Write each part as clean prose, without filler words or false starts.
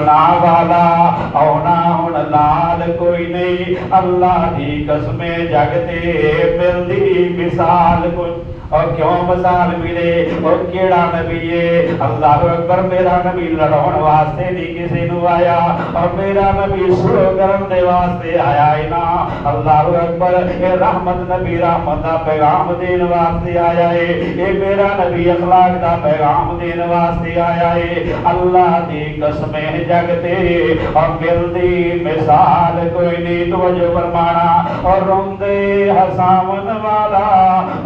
बचना वाला आना हुण लाल कोई नहीं। अल्लाह दी कसमें जगते मिलदी मिसाल कोई। और क्यों मिसाल मिले और केड़ा नबी है। अल्लाह अकबर, मेरा नबी लड़ाउण वास्ते नहीं किसी नू आया और मेरा नबी सुरो करन दे वास्ते आया है ना। अल्लाह अकबर, ये रहमत नबी रहमत दा पैगाम देन वास्ते आया है। ये मेरा नबी अखलाक दा पैगाम देन वास्ते आया है। अल्लाह दी कसमें जगते और मिलदी मिसाल कोई नहीं। तवज्जो फरमाना। और रोंदे हसावन वाला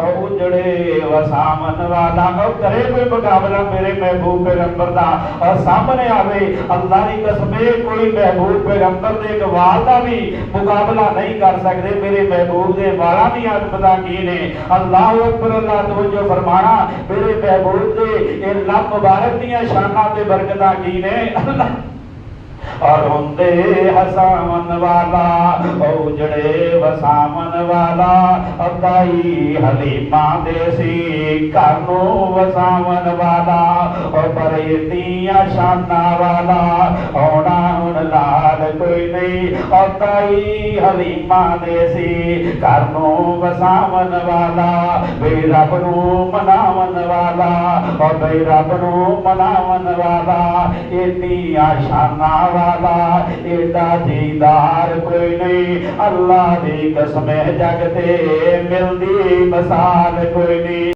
और उजड़े वसामन वाला और करे कोई मुकाबला मेरे महबूब पैगंबर दा और सामने आवे। अल्लाह की कसम, कोई महबूब पैगंबर दे एक वाल दा भी मुकाबला नहीं कर सकते। मेरे महबूब दे वाला दी आज पता की ने। अल्लाह अकबर, अल्लाह तवज्जो फरमाना। मेरे महबूब दे ये लब मुबारक दियां शाना ते बरकतां की ने। अल्लाह और होंदे हसावन वाला उजड़े वसावन वाला अदाई हलीमा देसी कानू वसावन वाला और बरेतियां शाना वाला होना हुण लाल कोई नहीं। अदाई हलीमा देसी कानू वसावन वाला वे रब नू मनावन वाला और वे रब नू मनावन वाला इन्नियां शाना वाला एडा दीदार कोई नहीं। अल्लाह दी कसमें जगते मिलदी मिसाल कोई नहीं।